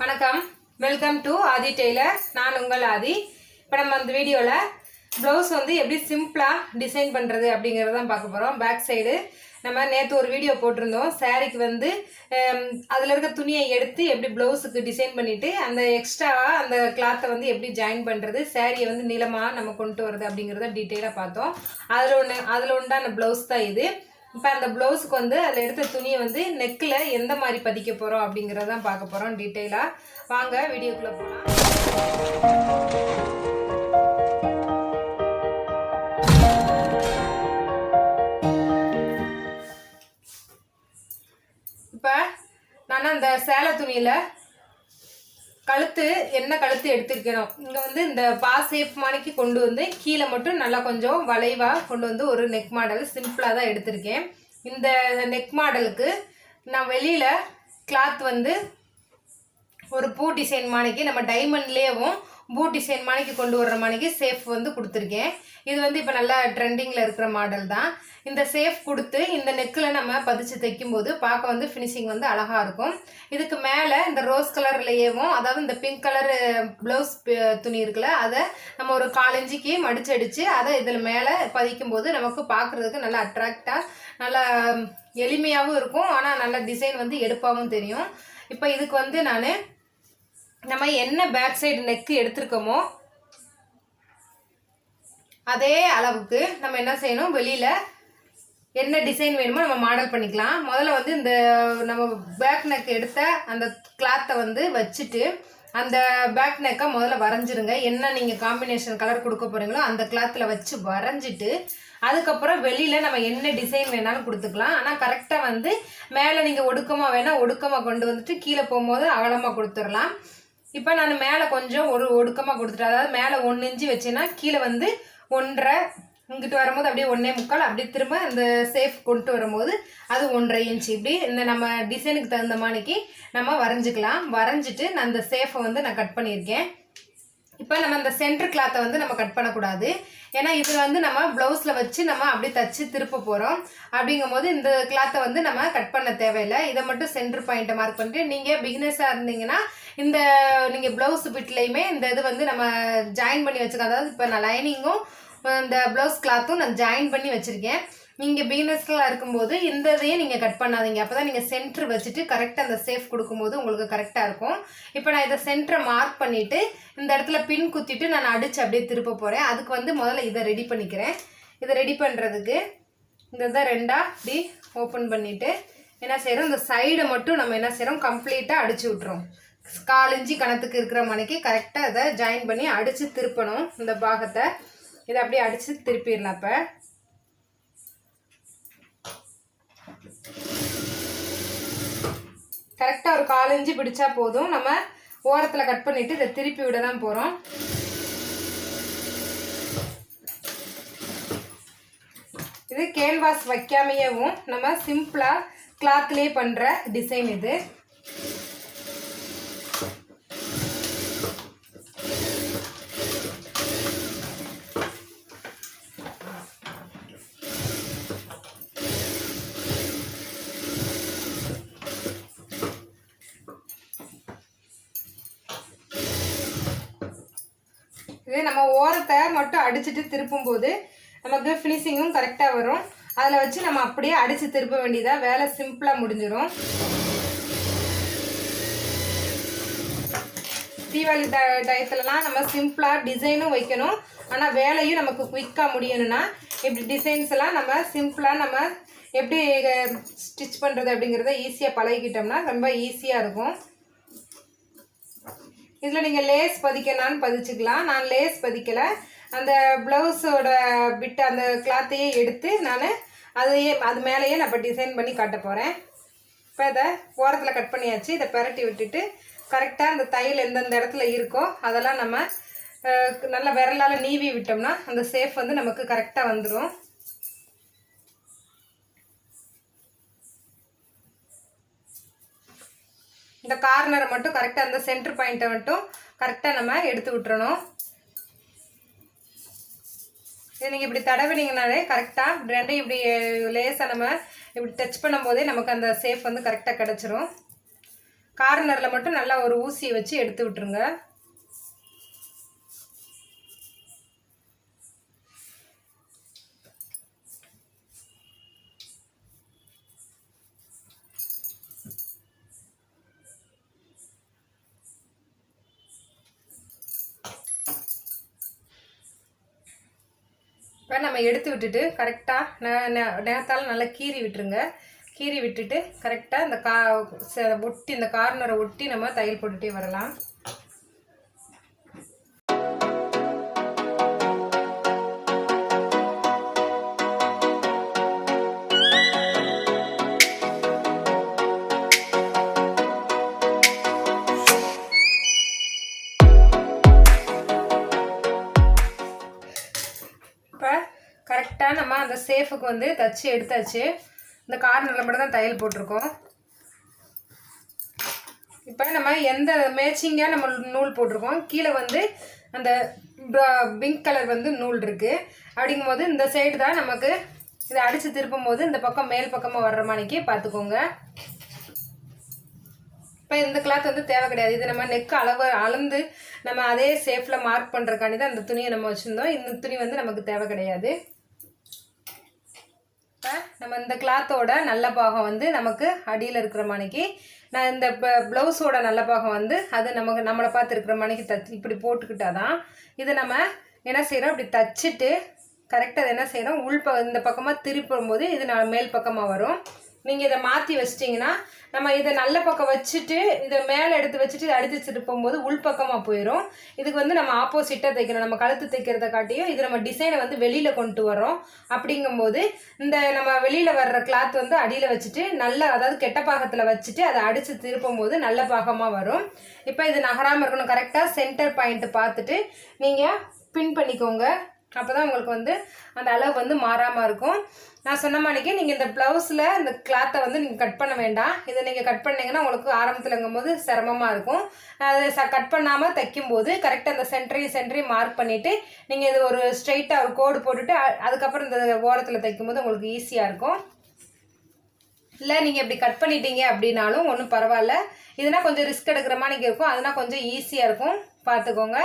வணக்கம், welcome to Aadhi Taylor. நான் உங்கள் ஆதி. இப்போ நம்ம அந்த வீடியோவில் ப்ளவுஸ் வந்து எப்படி சிம்பிளாக டிசைன் பண்ணுறது அப்படிங்கிறத தான் பார்க்க போகிறோம். பேக் சைடு நம்ம நேற்று ஒரு வீடியோ போட்டிருந்தோம். சாரீக்கு வந்து அதில் இருக்க துணியை எடுத்து எப்படி ப்ளவுஸுக்கு டிசைன் பண்ணிவிட்டு அந்த எக்ஸ்ட்ராவாக அந்த கிளாத்தை வந்து எப்படி ஜாயின் பண்ணுறது, சாரியை வந்து நீளமாக நம்ம கொண்டு வரது அப்படிங்கிறத டீட்டெயிலாக பார்த்தோம். அதில் உண்டான ப்ளவுஸ் தான் இது. இப்போ அந்த ப்ளவுஸுக்கு வந்து அதில் எடுத்த துணியை வந்து நெக்கில் எந்த மாதிரி பதிக்க போகிறோம் அப்படிங்கிறதான் பார்க்க போகிறோம் டீட்டெயிலாக. வாங்க வீடியோக்குள்ளே போகலாம். இப்போ நான் அந்த சேலை துணியில் கழுத்து என்ன கழுத்து எடுத்துருக்கணும். இங்கே வந்து இந்த சேப் மாணிக்கு கொண்டு வந்து கீழே மட்டும் நல்லா கொஞ்சம் வளைவாக கொண்டு வந்து ஒரு நெக் மாடல் சிம்பிளாக தான் எடுத்திருக்கேன். இந்த நெக் மாடலுக்கு நான் வெளியில் கிளாத் வந்து ஒரு பூ டிசைன் மாணிக்கு நம்ம டைமண்ட்லேயும் பூ டிசைன் மாணிக்கு கொண்டு வர்ற மாணிக்கு சேஃப் வந்து கொடுத்துருக்கேன். இது வந்து இப்போ நல்லா ட்ரெண்டிங்கில் இருக்கிற மாடல் தான். இந்த சேஃப் கொடுத்து இந்த நெக்கில் நம்ம பதிச்சு தைக்கும்போது பார்க்க வந்து ஃபினிஷிங் வந்து அழகாக இருக்கும். இதுக்கு மேலே இந்த ரோஸ் கலர்லேயேவும், அதாவது இந்த பிங்க் கலர் ப்ளவுஸ் துணி இருக்குல்ல, அதை நம்ம ஒரு 4 இன்ச்சுக்கு மடிச்சடிச்சு அதை இதில் மேலே பதிக்கும்போது நமக்கு பார்க்குறதுக்கு நல்லா அட்ராக்டாக நல்லா எளிமையாகவும் இருக்கும். ஆனால் நல்ல டிசைன் வந்து எடுப்பாகவும் தெரியும். இப்போ இதுக்கு வந்து நம்ம என்ன பேக் சைடு நெக்கு எடுத்திருக்கோமோ அதே அளவுக்கு நம்ம என்ன செய்யணும், வெளியில் என்ன டிசைன் வேணுமோ நம்ம மாடல் பண்ணிக்கலாம். முதல்ல வந்து இந்த நம்ம பேக் நெக் எடுத்த அந்த கிளாத்தை வந்து வச்சுட்டு அந்த பேக் நெக்கை முதல்ல வரைஞ்சிருங்க. என்ன நீங்கள் காம்பினேஷன் கலர் கொடுக்க போகிறீங்களோ அந்த கிளாத்தில் வச்சு வரைஞ்சிட்டு அதுக்கப்புறம் வெளியில் நம்ம என்ன டிசைன் வேணாலும் கொடுத்துக்கலாம். ஆனால் கரெக்டாக வந்து மேலே நீங்கள் ஒடுக்கமாக வேணால் ஒடுக்கமாக கொண்டு வந்துட்டு கீழே போகும்போது அகலமாக கொடுத்துடலாம். இப்போ நான் மேலே கொஞ்சம் ஒரு ஒடுக்கமாக கொடுத்துட்டேன். அதாவது மேலே 1 இன்ச்சு வச்சேன்னா கீழே வந்து 1.5, இங்கிட்டு வரும்போது அப்படியே 1.25, அப்படியே திரும்ப இந்த சேஃப் கொண்டு வரும்போது அது 1.5 இன்ச்சு. இப்படி இந்த நம்ம டிசைனுக்கு தகுந்த மாதிரிக்கு நம்ம வரைஞ்சிக்கலாம். வரைஞ்சிட்டு நான் இந்த சேஃபை வந்து நான் கட் பண்ணியிருக்கேன். இப்போ நம்ம இந்த சென்டர் கிளாத்தை வந்து நம்ம கட் பண்ணக்கூடாது. ஏன்னா இது வந்து நம்ம ப்ளவுஸில் வச்சு நம்ம அப்படியே தச்சு திருப்ப போகிறோம். அப்படிங்கும் போது இந்த கிளாத்தை வந்து நம்ம கட் பண்ண தேவையில்லை. இதை மட்டும் சென்டர் பாயிண்ட்டை மார்க் பண்ணிட்டு நீங்கள் பிகினஸாக இருந்தீங்கன்னா இந்த நீங்கள் ப்ளவுஸ் பிட்லேயுமே இந்த இது வந்து நம்ம ஜாயின் பண்ணி வச்சுருக்கோம். அதாவது இப்போ நான் லைனிங்கும் இந்த ப்ளவுஸ் கிளாத்தும் நான் ஜாயின் பண்ணி வச்சுருக்கேன். நீங்கள் பிகினர்ஸ்லாம் இருக்கும்போது இந்த இதையும் நீங்கள் கட் பண்ணாதீங்க. அப்போ தான் நீங்கள் சென்டர் வச்சுட்டு கரெக்டாக அந்த சேஃப் கொடுக்கும்போது உங்களுக்கு கரெக்டாக இருக்கும். இப்போ நான் இதை சென்டரை மார்க் பண்ணிவிட்டு இந்த இடத்துல பின் குத்திட்டு நான் அடித்து அப்படியே திருப்ப போகிறேன். அதுக்கு வந்து முதல்ல இதை ரெடி பண்ணிக்கிறேன். இதை ரெடி பண்ணுறதுக்கு இந்த இதை 2ஆக இப்படி ஓப்பன் பண்ணிவிட்டு என்ன செய்கிறோம், இந்த சைடை மட்டும் நம்ம என்ன செய்கிறோம், கம்ப்ளீட்டாக அடித்து விட்டுறோம். 4 இன்ச்சு கணத்துக்கு இருக்கிற மணிக்கு கரெக்டாக இதை ஜாயின் பண்ணி அடித்து திருப்பணும். இந்த பாகத்தை இதை அப்படியே அடித்து திருப்பிடலாம். இப்போ கரெக்டாக ஒரு 4 இன்ச்சு பிடிச்சா போதும். நம்ம ஓரத்தில் கட் பண்ணிவிட்டு இதை திருப்பி விட தான் போகிறோம். இது கேன்வாஸ் வைக்காமையவும் நம்ம சிம்பிளாக கிளாத்லேயே பண்ணுற டிசைன் இது. இது நம்ம ஓரத்தை மட்டும் அடிச்சுட்டு திருப்பும்போது நமக்கு ஃபினிஷிங்கும் கரெக்டாக வரும். அதில் வச்சு நம்ம அப்படியே அடித்து திருப்ப வேண்டியதாக, வேலை சிம்பிளாக முடிஞ்சிடும். தீபாவளி டயத்துலலாம் நம்ம சிம்பிளாக டிசைனும் வைக்கணும், ஆனால் வேலையும் நமக்கு குயிக்காக முடியணும்னா இப்படி டிசைன்ஸ் எல்லாம் நம்ம சிம்பிளாக நம்ம எப்படி ஸ்டிச் பண்ணுறது அப்படிங்கிறத ஈஸியாக பழகிக்கிட்டோம்னா ரொம்ப ஈஸியாக இருக்கும். இதில் நீங்கள் லேஸ் பதிக்கனான்னு பதிச்சுக்கலாம். நான் லேஸ் பதிக்கலை. அந்த ப்ளவுஸோட பிட்டு அந்த கிளாத்தையே எடுத்து நான் அது மேலேயே நான் இப்போ டிசைன் பண்ணி காட்ட போகிறேன். இப்போ இதை ஓரத்தில் கட் பண்ணியாச்சு. இதை பரட்டி விட்டுட்டு கரெக்டாக அந்த தையல் எந்தெந்த இடத்துல இருக்கோ அதெல்லாம் நம்ம நல்லா விரலால் நீவி விட்டோம்னா அந்த சேஃப் வந்து நமக்கு கரெக்டாக வந்துடும். இந்த கார்னரை மட்டும் கரெக்டாக அந்த சென்டர் பாயிண்ட்டை மட்டும் கரெக்டாக நம்ம எடுத்து விட்டுறணும். இது நீங்கள் இப்படி தடவினீங்கனாலே கரெக்டாக ரெண்டையும் இப்படி லேசாக நம்ம இப்படி டச் பண்ணும்போதே நமக்கு அந்த சேஃப் வந்து கரெக்டாக கிடச்சிரும். கார்னரில் மட்டும் நல்லா ஒரு ஊசியை வச்சு எடுத்து விட்டுருங்க. இப்போ நம்ம எடுத்து விட்டுட்டு கரெக்டாக நேரத்தால் நல்லா கீறி விட்டுருங்க. கீறி விட்டுட்டு கரெக்டாக இந்த ஒட்டி இந்த கார்னரை ஒட்டி நம்ம தையல் போட்டுகிட்டே வரலாம். இப்போ கரெக்டாக நம்ம அந்த சேஃபுக்கு வந்து தச்சு எடுத்தாச்சு. இந்த கார்னரில் மட்டும் தான் தையல் போட்டிருக்கோம். இப்போ நம்ம எந்த மேட்சிங்காக நம்ம நூல் போட்டிருக்கோம், கீழே வந்து அந்த பிங்க் கலர் வந்து நூல் இருக்குது. அப்படிங்கும்போது இந்த சைடு தான் நமக்கு இதை அடித்து திருப்பும் போது இந்த பக்கம் மேல் பக்கமாக வர்ற மாதிரிக்கு பார்த்துக்கோங்க. இப்போ இந்த கிளாத் வந்து தேவை கிடையாது. இது நம்ம நெக் அளந்து நம்ம அதே ஷேப்பில் மார்க் பண்ணுறக்காண்டி தான் அந்த துணியை நம்ம வச்சுருந்தோம். இந்த துணி வந்து நமக்கு தேவை கிடையாது. இப்போ நம்ம இந்த கிளாத்தோட நல்ல பாகம் வந்து நமக்கு அடியில் இருக்கிற மாதிரிக்கு நான் இந்த ப்ளவுஸோட நல்ல பாகம் வந்து அது நம்மளை பார்த்து இருக்கிற மாதிரிக்கு இப்படி போட்டுக்கிட்டாதான் இதை நம்ம என்ன செய்கிறோம், இப்படி தச்சுட்டு கரெக்டாக என்ன செய்கிறோம், இந்த பக்கமாக திருப்பும் போது இது மேல் பக்கமாக வரும். நீங்கள் இதை மாற்றி வச்சிட்டிங்கன்னா நம்ம இதை நல்ல பக்கம் வச்சுட்டு இதை மேலே எடுத்து வச்சுட்டு இதை அடித்து திருப்பும் போது உள்பக்கமாக போயிடும். இதுக்கு வந்து நம்ம ஆப்போசிட்டாக தைக்கணும். நம்ம கழுத்து தைக்கிறத காட்டியும் இது நம்ம டிசைனை வந்து வெளியில் கொண்டு வரோம். அப்படிங்கும்போது இந்த நம்ம வெளியில் வர்ற கிளாத் வந்து அடியில் வச்சுட்டு அதாவது கெட்ட பாகத்தில் வச்சுட்டு அதை அடித்து திருப்பும் போது நல்ல பாகமாக வரும். இப்போ இது நகராமல் இருக்கணும். கரெக்டாக சென்டர் பாயிண்ட்டு பார்த்துட்டு நீங்கள் பின் பண்ணிக்கோங்க. அப்போ தான் உங்களுக்கு வந்து அந்த அளவு வந்து மாறாமல் இருக்கும். நான் சொன்ன மாதிரிக்கு நீங்கள் இந்த ப்ளவுஸில் இந்த கிளாத்தை வந்து நீங்கள் கட் பண்ண வேண்டாம். இதை நீங்கள் கட் பண்ணிங்கன்னா உங்களுக்கு ஆரம்பத்தில்ங்கும் போது சிரமமாக இருக்கும். அதை கட் பண்ணாமல் தைக்கும்போது கரெக்டாக அந்த சென்டரையும் மார்க் பண்ணிவிட்டு நீங்கள் இது ஒரு ஸ்ட்ரைட்டாக ஒரு கோடு போட்டுட்டு அதுக்கப்புறம் இந்த ஓரத்தில் தைக்கும்போது உங்களுக்கு ஈஸியாக இருக்கும். இல்லை நீங்கள் இப்படி கட் பண்ணிட்டீங்க அப்படின்னாலும் ஒன்றும் பரவாயில்ல. இதுனா கொஞ்சம் ரிஸ்க் எடுக்கிற மாதிரி இருக்கும். அதுனா கொஞ்சம் ஈஸியாக இருக்கும், பார்த்துக்கோங்க.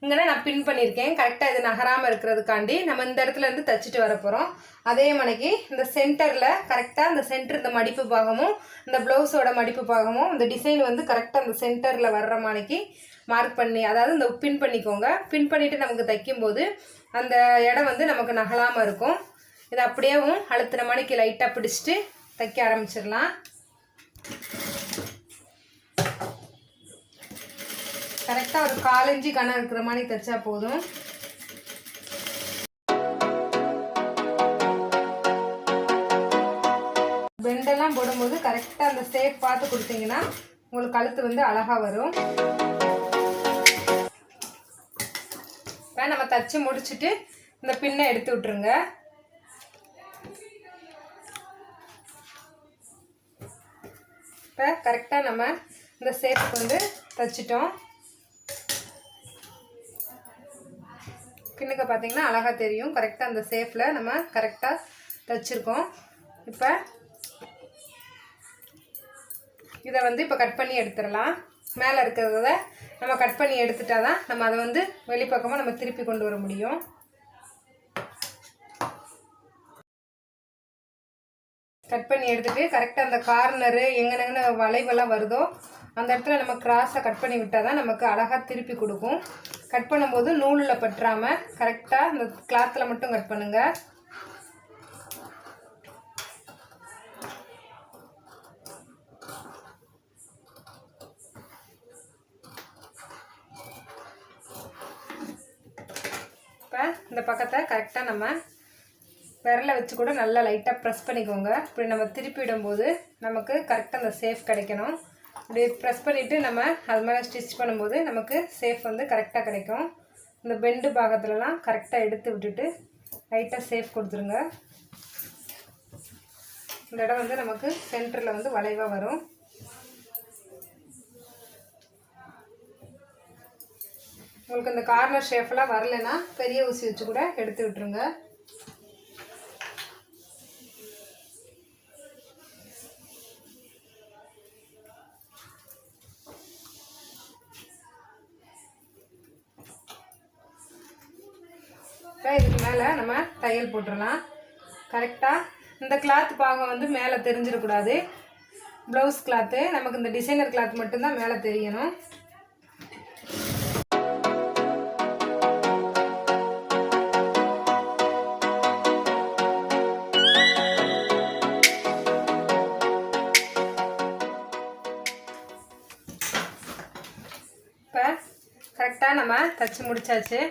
இங்கே நான் பின் பண்ணியிருக்கேன். கரெக்டாக இது நகராமல் இருக்கிறதுக்காண்டி நம்ம இந்த இடத்துல இருந்து தைச்சிட்டு வர போகிறோம். அதே மணிக்கு இந்த சென்டரில் கரெக்டாக இந்த சென்டர் இந்த மடிப்பு பாகமும் இந்த ப்ளவுஸோட மடிப்பு பாகமும் இந்த டிசைன் வந்து கரெக்டாக அந்த சென்டரில் வர்ற மாதிரிக்கு மார்க் பண்ணி அதாவது இந்த பின் பண்ணிக்கோங்க. பின் பண்ணிவிட்டு நமக்கு தைக்கும்போது அந்த இடம் வந்து நமக்கு நகலாமல் இருக்கும். இதை அப்படியேவும் அழுத்தின மணிக்கு லைட்டாக பிடிச்சிட்டு தைக்க ஆரம்பிச்சிடலாம். கரெக்டாக ஒரு 1/4 இன்ச்சு கணம் இருக்கிற மாதிரி தைச்சா போதும். பெண்டெல்லாம் போடும்போது கரெக்டாக அந்த ஷேப் பார்த்து கொடுத்தீங்கன்னா உங்களுக்கு கழுத்து வந்து அழகாக வரும். இப்போ நம்ம தச்சு முடிச்சுட்டு இந்த பின்னை எடுத்து விட்டுருங்க. இப்போ கரெக்டாக நம்ம இந்த ஷேப்புக்கு வந்து தைச்சிட்டோம். பின்னுக்கு பார்த்தீங்கன்னா அழகாக தெரியும். கரெக்டாக அந்த ஷேப்பில் நம்ம கரெக்டாக தைச்சிருக்கோம். இப்போ இதை வந்து இப்போ கட் பண்ணி எடுத்துடலாம். மேலே இருக்கிறத நம்ம கட் பண்ணி எடுத்துட்டா தான் நம்ம அதை வந்து வெளிப்பக்கமாக நம்ம திருப்பி கொண்டு வர முடியும். கட் பண்ணி எடுத்துகிட்டு கரெக்டாக அந்த கார்னரு எங்கெங்கன்னு வளைவெல்லாம் வருதோ அந்த இடத்துல நம்ம கிராஸாக கட் பண்ணி விட்டால் தான் நமக்கு அழகாக திருப்பி கொடுக்கும். கட் பண்ணும்போது நூலில் பற்றாமல் கரெக்டாக இந்த கிளாத்தில் மட்டும் கட் பண்ணுங்கள். இப்போ இந்த பக்கத்தை கரெக்டாக நம்ம விரலை வச்சு கூட நல்லா லைட்டாக ப்ரெஸ் பண்ணிக்கோங்க. இப்படி நம்ம திருப்பி விடும்போது நமக்கு கரெக்டாக அந்த சேஃப் கிடைக்கணும். இப்படி ப்ரெஸ் பண்ணிவிட்டு நம்ம அது மேலே ஸ்டிச் பண்ணும்போது நமக்கு சேஃப் வந்து கரெக்டாக கிடைக்கும். இந்த பெண்டு பாகத்துலலாம் கரெக்டாக எடுத்து விட்டுட்டு லைட்டாக சேஃப் கொடுத்துருங்க. இந்த இடம் வந்து நமக்கு சென்டரில் வந்து வளைவாக வரும். உங்களுக்கு இந்த கார்னர் ஷேஃப்லாம் வரலைன்னா பெரிய ஊசி வச்சு கூட எடுத்து விட்டுருங்க. இப்போ இதுக்கு மேலே நம்ம தையல் போட்டுடலாம். கரெக்டாக இந்த கிளாத் பாகம் வந்து மேலே தெரிஞ்சிடக்கூடாது. ப்ளவுஸ் கிளாத்து நமக்கு இந்த டிசைனர் கிளாத் மட்டும்தான் மேலே தெரியணும். இப்போ கரெக்டாக நம்ம தச்சு முடிச்சாச்சு.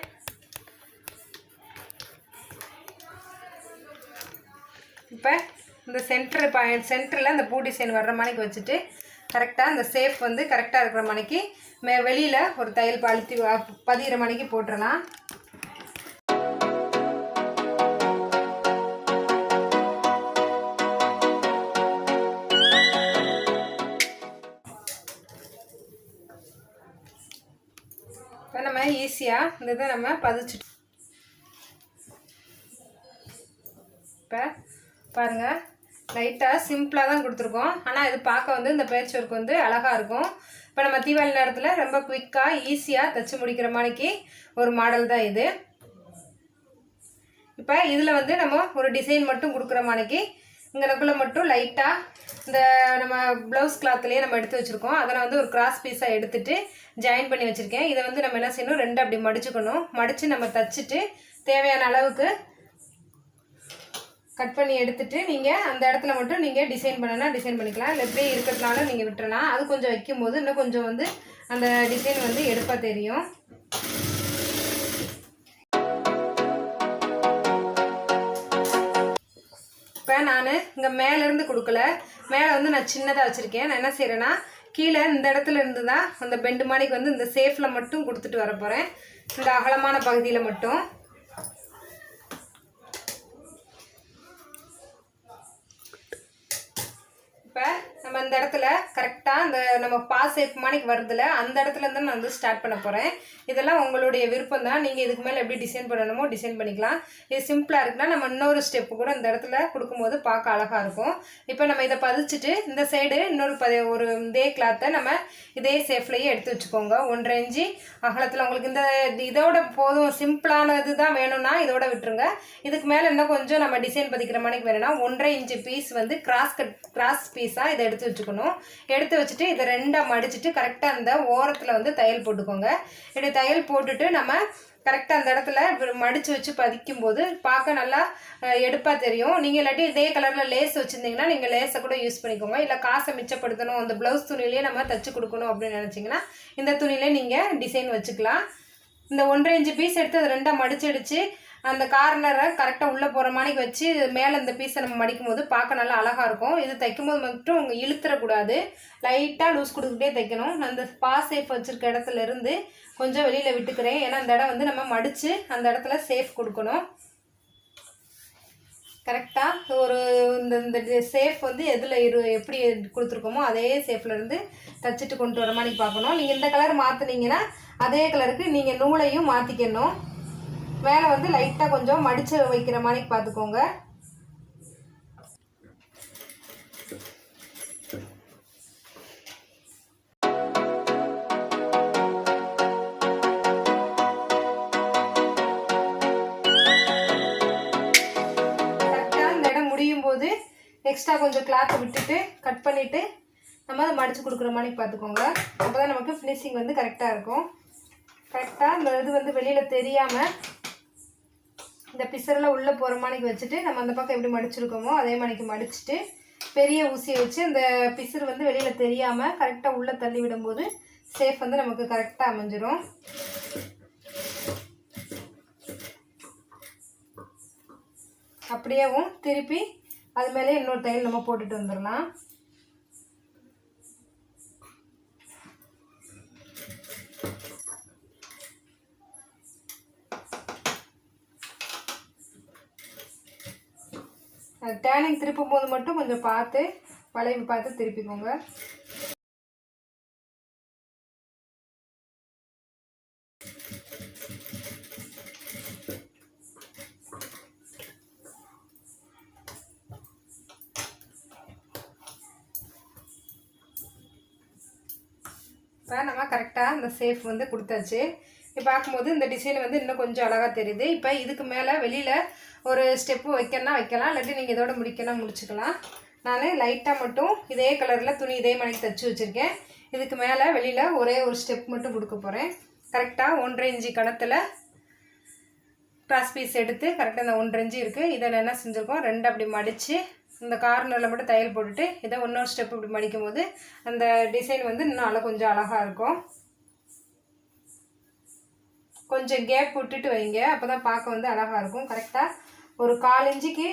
இப்போ இந்த சென்டரில் இந்த பூ டிசைன் வர்ற மணிக்கு வச்சுட்டு கரெக்டாக இந்த சேஃப் வந்து கரெக்டாக இருக்கிற மணிக்கு வெளியில் ஒரு தையல் அழுத்தி பதிகிற மணிக்கு போட்டுடலாம். இப்போ நம்ம ஈஸியாக இந்த இதை நம்ம பதிச்சுட்டு இப்போ பாருங்கள் லைட்டாக சிம்பிளாக தான் கொடுத்துருக்கோம். ஆனால் இது பார்க்க வந்து இந்த பேட்ச் ஒர்க் வந்து அழகாக இருக்கும். இப்போ நம்ம தீபாவளி நேரத்தில் ரொம்ப குயிக்காக ஈஸியாக தைச்சி முடிக்கிற மாதிரிக்கு ஒரு மாடல் தான் இது. இப்போ இதில் வந்து நம்ம ஒரு டிசைன் மட்டும் கொடுக்குற மாதிரிக்கு இங்கனக்குள்ளே மட்டும் லைட்டாக இந்த நம்ம ப்ளவுஸ் கிளாத்லேயே நம்ம எடுத்து வச்சுருக்கோம். அதை நான் வந்து ஒரு கிராஸ் பீஸாக எடுத்துகிட்டு ஜாயின் பண்ணி வச்சுருக்கேன். இதை வந்து நம்ம என்ன செய்யணும், ரெண்டு அப்படி மடிச்சுக்கணும். மடித்து நம்ம தைச்சிட்டு தேவையான அளவுக்கு கட் பண்ணி எடுத்துட்டு நீங்கள் அந்த இடத்துல மட்டும் நீங்கள் டிசைன் பண்ணனா டிசைன் பண்ணிக்கலாம். இல்லை இப்படியே இருக்கிறதுனால நீங்கள் விட்டுறலாம். அது கொஞ்சம் வைக்கும்போது இன்னும் கொஞ்சம் வந்து அந்த டிசைன் வந்து எடுப்பாக தெரியும். இப்போ நான் இங்கே மேலேருந்து கொடுக்கல, மேலே வந்து நான் சின்னதாக வச்சுருக்கேன். நான் என்ன செய்கிறேன்னா கீழே இந்த இடத்துல இருந்து தான் அந்த பெண்டு மாடிக்கு வந்து இந்த சேஃபில் மட்டும் கொடுத்துட்டு வர போகிறேன். இந்த அகலமான பகுதியில் மட்டும். இப்போ நம்ம இந்த இடத்துல கரெக்டாக இந்த நம்ம பாஸ் ஷேப் மாணிக்கு வருதுல அந்த இடத்துலேருந்து நான் வந்து ஸ்டார்ட் பண்ண போகிறேன். இதெல்லாம் உங்களுடைய விருப்பம் தான். நீங்கள் இதுக்கு மேலே எப்படி டிசைன் பண்ணணுமோ டிசைன் பண்ணிக்கலாம். இது சிம்பிளாக இருக்குன்னா நம்ம இன்னொரு ஸ்டெப்பு கூட இந்த இடத்துல கொடுக்கும்போது பார்க்க அழகாக இருக்கும். இப்போ நம்ம இதை பதிச்சுட்டு இந்த சைடு இன்னொரு ஒரு இதே கிளாத்தை நம்ம இதே ஷேப்லேயே எடுத்து வச்சுக்கோங்க. 1.5 இன்ச்சு அகலத்தில். உங்களுக்கு இந்த இதோட போதும், சிம்பிளானது தான் வேணும்னா இதோட விட்டுருங்க. இதுக்கு மேலே இன்னும் கொஞ்சம் நம்ம டிசைன் பதிக்கிற மாதிரி வேணும்னா 1.5 இன்ச்சு பீஸ் வந்து கிராஸ் பீஸாக இதை எடுத்து வச்சுக்கணும். எடுத்து வச்சுட்டு இதை ரெண்டாக மடிச்சுட்டு கரெக்டாக அந்த ஓரத்தில் வந்து தையல் போட்டுக்கோங்க. இப்படி தையல் போட்டுட்டு நம்ம கரெக்டாக அந்த இடத்துல மடித்து வச்சு பதிக்கும்போது பார்க்க நல்லா எடுப்பாக தெரியும். நீங்கள் இல்லாட்டி இதே கலரில் லேஸ் வச்சுருந்தீங்கன்னா நீங்கள் லேஸை கூட யூஸ் பண்ணிக்கோங்க. இல்லை காசை மிச்சப்படுத்தணும், அந்த ப்ளவுஸ் துணியிலே நம்ம தைச்சி கொடுக்கணும் அப்படின்னு நினச்சிங்கன்னா இந்த துணியிலே நீங்கள் டிசைன் வச்சுக்கலாம். இந்த 1.5 இன்ச்சு பீஸ் எடுத்து அதை ரெண்டாக மடிச்சடிச்சு அந்த கார்னரை கரெக்டாக உள்ளே போகிற மாதிரி வச்சு மேலே இந்த பீஸை நம்ம மடிக்கும் போது பார்க்க நல்லா அழகாக இருக்கும். இது தைக்கும் போது மட்டும் உங்கள் இழுத்துறக்கூடாது, லைட்டாக லூஸ் கொடுத்துக்கிட்டே தைக்கணும். நான் அந்த பாஸ் சேஃப் வச்சுருக்க இடத்துல இருந்து கொஞ்சம் வெளியில் விட்டுக்கிறேன். ஏன்னா அந்த இடம் வந்து நம்ம மடித்து அந்த இடத்துல சேஃப் கொடுக்கணும். கரெக்டாக ஒரு இந்த சேஃப் வந்து எதில் எப்படி கொடுத்துருக்கோமோ அதே சேஃப்லேருந்து தைச்சிட்டு கொண்டு வர மாதிரி பார்க்கணும். நீங்கள் இந்த கலர் மாற்றினீங்கன்னா அதே கலருக்கு நீங்கள் நூலையும் மாற்றிக்கணும். மேலே வந்து லைட்டாக கொஞ்சம் மடித்து வைக்கிற மாதிரி பார்த்துக்கோங்க. கரெக்டாக இந்த இடம் முடியும் போது எக்ஸ்ட்ரா கொஞ்சம் கிளாத்தை விட்டுட்டு கட் பண்ணிவிட்டு நம்ம அதை மடித்து கொடுக்குற மாதிரி பார்த்துக்கோங்க. அப்போ தான் நமக்கு ஃபினிஷிங் வந்து கரெக்டாக இருக்கும். கரெக்டாக இந்த இது வந்து வெளியில் தெரியாமல் இந்த பிசரில் உள்ளே போகிற மாதிரிக்கு வச்சுட்டு நம்ம அந்த பக்கம் எப்படி மடிச்சிருக்கோமோ அதே மாதிரிக்கு மடிச்சுட்டு பெரிய ஊசியை வச்சு இந்த பிசர் வந்து வெளியில் தெரியாமல் கரெக்டாக உள்ளே தள்ளி விடும்போது சேஃப் வந்து நமக்கு கரெக்டாக அமைஞ்சிரும். அப்படியேவும் திருப்பி அது மேலே இன்னொரு தையல் நம்ம போட்டுட்டு வந்துடலாம். டேனிங் திருப்பும் போது மட்டும் கொஞ்சம் பார்த்து வளைவு பார்த்து திருப்பிக்கோங்க. இப்போ நம்ம கரெக்டாக கரெக்டாக அந்த சேஃப் வந்து கொடுத்தாச்சு. இப்போ பார்க்கும்போது இந்த டிசைன் வந்து இன்னும் கொஞ்சம் அழகாக தெரியுது. இப்போ இதுக்கு மேலே வெளியில் ஒரு ஸ்டெப்பு வைக்கணும்னா வைக்கலாம், இல்லாட்டி நீங்கள் இதோட முடிக்கணும் முடிச்சுக்கலாம். நான் லைட்டாக மட்டும் இதே கலரில் துணி இதே மணிக்கு தைச்சி வச்சுருக்கேன். இதுக்கு மேலே வெளியில் ஒரே ஒரு ஸ்டெப் மட்டும் கொடுக்க போகிறேன். கரெக்டாக 1.5 இன்ச்சு கணத்தில் கிராஸ் பீஸ் எடுத்து கரெக்டாக இந்த 1.5 இன்ச்சு இருக்குது. இதை என்ன செஞ்சுருக்கோம், 2 அப்படி மடித்து இந்த கார்னரில் மட்டும் தையல் போட்டுட்டு இதை இன்னொரு ஸ்டெப் இப்படி மடிக்கும் போது அந்த டிசைன் வந்து இன்னும் கொஞ்சம் அழகாக இருக்கும். கொஞ்சம் கேப் விட்டுட்டு வைங்க, அப்போ தான் பார்க்க வந்து அழகாக இருக்கும். கரெக்டாக ஒரு 1/4 இன்ச்சுக்கு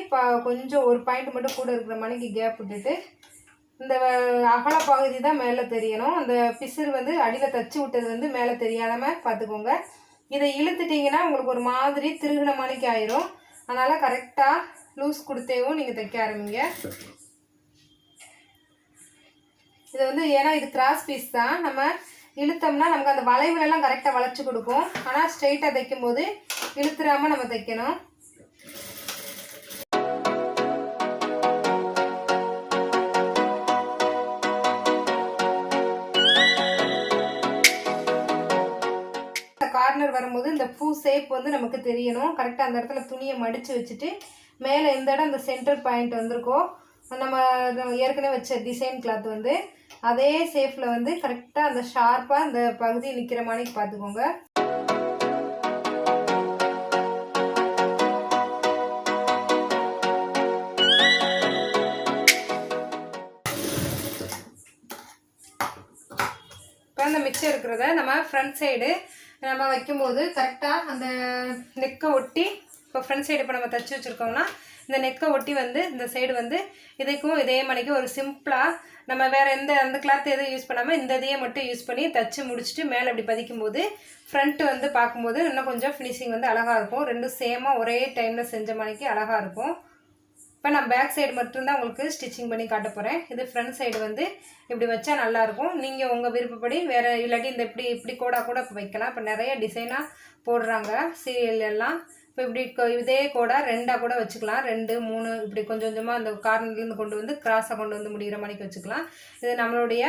கொஞ்சம் ஒரு பாயிண்ட் மட்டும் கூட இருக்கிற மணிக்கு கேப் விட்டுட்டு இந்த அகல பகுதி தான் மேலே தெரியணும். அந்த பிசுறு வந்து அடியில் தச்சு விட்டது வந்து மேலே தெரியாதமாக பார்த்துக்கோங்க. இதை இழுத்துட்டிங்கன்னா உங்களுக்கு ஒரு மாதிரி திருகின மணிக்கு ஆயிரும். அதனால் கரெக்டாக லூஸ் கொடுத்தேவும் நீங்கள் தைக்க ஆரம்பிங்க. இது வந்து ஏன்னா இது கிராஸ் பீஸ் தான், நம்ம இழுத்தோம்னா நமக்கு அந்த வளைவுலெல்லாம் கரெக்டாக வளைச்சி கொடுக்கும். ஆனால் ஸ்ட்ரெயிட்டாக தைக்கும் போது இழுத்துறாமல் நம்ம தைக்கணும். கார்னர் வரும்போது இந்த பூ ஷேப் வந்து நமக்கு தெரியணும். கரெக்டாக அந்த இடத்துல துணியை மடித்து வச்சுட்டு மேலே எந்த இடம் இந்த சென்டர் பாயிண்ட் வந்திருக்கோ நம்ம ஏற்கனவே வச்ச டிசைன் கிளாத் வந்து அதே ஷேப்பில் வந்து கரெக்டாக அந்த ஷார்ப்பாக அந்த பகுதி நிற்கிற மாதிரி பார்த்துக்கோங்க. இப்போ அந்த மிச்சம் இருக்கிறத நம்ம ஃப்ரண்ட் சைடு நம்ம வைக்கும்போது கரெக்டாக அந்த நெக்கை ஒட்டி, இப்போ ஃப்ரண்ட் சைடு இப்போ நம்ம தைச்சி வச்சுருக்கோம்னா இந்த நெக்கை ஒட்டி வந்து இந்த சைடு வந்து இதுக்கும் இதே மணிக்கு ஒரு சிம்பிளாக நம்ம வேறு அந்த கிளாத் எதுவும் யூஸ் பண்ணாமல் இந்த இதையே மட்டும் யூஸ் பண்ணி தைச்சி முடிச்சுட்டு மேலே அப்படி பதிக்கும்போது ஃப்ரண்ட்டு வந்து பார்க்கும்போது இன்னும் கொஞ்சம் ஃபினிஷிங் வந்து அழகாக இருக்கும். ரெண்டும் சேமாக ஒரே டைமில் செஞ்ச மணிக்கு அழகாக இருக்கும். இப்போ நான் பேக் சைடு மட்டும்தான் உங்களுக்கு ஸ்டிச்சிங் பண்ணி காட்ட போகிறேன். இது ஃப்ரண்ட் சைடு வந்து இப்படி வச்சா நல்லாயிருக்கும். நீங்கள் உங்கள் விருப்பப்படி வேறு இல்லாட்டி இந்த இப்படி கோடா கூட வைக்கலாம். இப்போ நிறைய டிசைனாக போடுறாங்க சீரியல் எல்லாம். இப்போ இப்படி இதே கோடா 2ஆக கூட வச்சுக்கலாம், 2, 3 இப்படி கொஞ்சம் கொஞ்சமாக அந்த கார்னர்லேருந்து கொண்டு வந்து கிராஸாக கொண்டு வந்து முடிகிற மணிக்கு வச்சுக்கலாம். இது நம்மளுடைய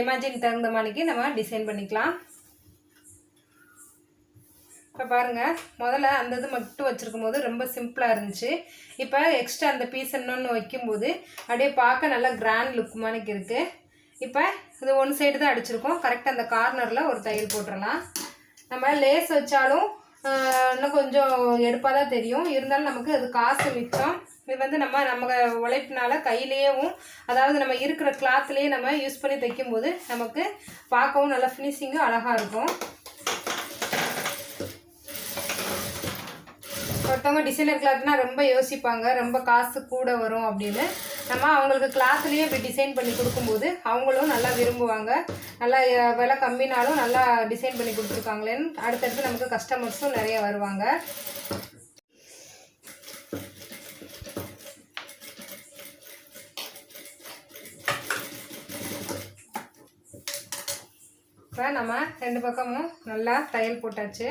இமேஜின் தகுந்த மணிக்கு நம்ம டிசைன் பண்ணிக்கலாம். இப்போ பாருங்கள், முதல்ல அந்த இது மட்டும் வச்சுருக்கும் போது ரொம்ப சிம்பிளாக இருந்துச்சு. இப்போ எக்ஸ்ட்ரா அந்த பீஸ் இன்னொன்று வைக்கும்போது அப்படியே பார்க்க நல்லா கிராண்ட் லுக் மாதிரிக்கு இருக்குது. இப்போ இது ஒன் சைடு தான் அடிச்சிருக்கோம். கரெக்டாக அந்த கார்னரில் ஒரு தையல் போட்டுடலாம். நம்ம லேஸ் வச்சாலும் இன்னும் கொஞ்சம் எடுப்பாக தான் தெரியும், இருந்தாலும் நமக்கு அது காசு மிச்சம். இது வந்து நம்ம உழைப்பினால கையிலேயும் அதாவது நம்ம இருக்கிற கிளாத்லேயே நம்ம யூஸ் பண்ணி தைக்கும்போது நமக்கு பார்க்கவும் நல்லா ஃபினிஷிங்கும் அழகாக இருக்கும். ஒருத்தவங்க டிசைனர் கிளாத்னா ரொம்ப யோசிப்பாங்க, ரொம்ப காசு கூட வரும் அப்படின்னு. நம்ம அவங்களுக்கு கிளாத்லேயே இப்படி டிசைன் பண்ணி கொடுக்கும்போது அவங்களும் நல்லா விரும்புவாங்க. நல்லா விலை கம்மினாலும் நல்லா டிசைன் பண்ணி கொடுத்துருக்காங்களேன்னு அடுத்தடுத்து நமக்கு கஸ்டமர்ஸும் நிறைய வருவாங்க. இப்போ நம்ம 2 பக்கமும் நல்லா தையல் போட்டாச்சு.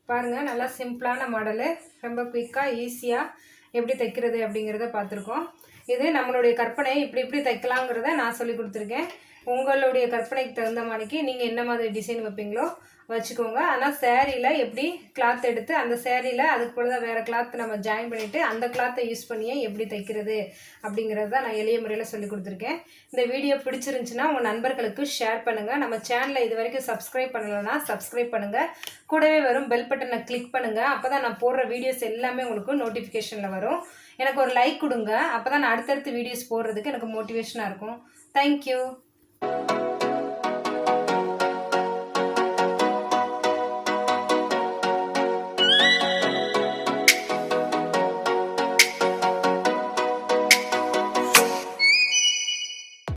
பாருங்கள், நல்லா சிம்பிளான மாடலு, ரொம்ப குயிக்காக ஈஸியாக எப்படி தைக்கிறது அப்படிங்கிறத பார்த்துருக்கோம். இது நம்மளுடைய கற்பனை, இப்படி தைக்கலாங்கிறத நான் சொல்லி கொடுத்துருக்கேன். உங்களுடைய கற்பனைக்கு தகுந்த மாதிரிக்கு நீங்கள் என்ன மாதிரி டிசைன் வைப்பீங்களோ வச்சுக்கோங்க. ஆனால் சேரீயில் எப்படி கிளாத் எடுத்து அந்த சேரீயில் அதுக்கு கூட தான் வேறு கிளாத் நம்ம ஜாயின் பண்ணிவிட்டு அந்த கிளாத்தை யூஸ் பண்ணியே எப்படி தைக்கிறது அப்படிங்கிறது தான் நான் எளிய முறையில் சொல்லி கொடுத்துருக்கேன். இந்த வீடியோ பிடிச்சிருந்துச்சுன்னா உங்கள் நண்பர்களுக்கு ஷேர் பண்ணுங்கள். நம்ம சேனலை இது வரைக்கும் சப்ஸ்கிரைப் பண்ணலைன்னா சப்ஸ்கிரைப் பண்ணுங்கள். கூடவே வரும் பெல் பட்டனை கிளிக் பண்ணுங்கள். அப்போ தான் நான் போடுற வீடியோஸ் எல்லாமே உங்களுக்கு நோட்டிஃபிகேஷனில் வரும். எனக்கு ஒரு லைக் கொடுங்க, அப்போ தான் நான் அடுத்தடுத்து வீடியோஸ் போடுறதுக்கு எனக்கு மோட்டிவேஷனாக இருக்கும். தேங்க்யூ.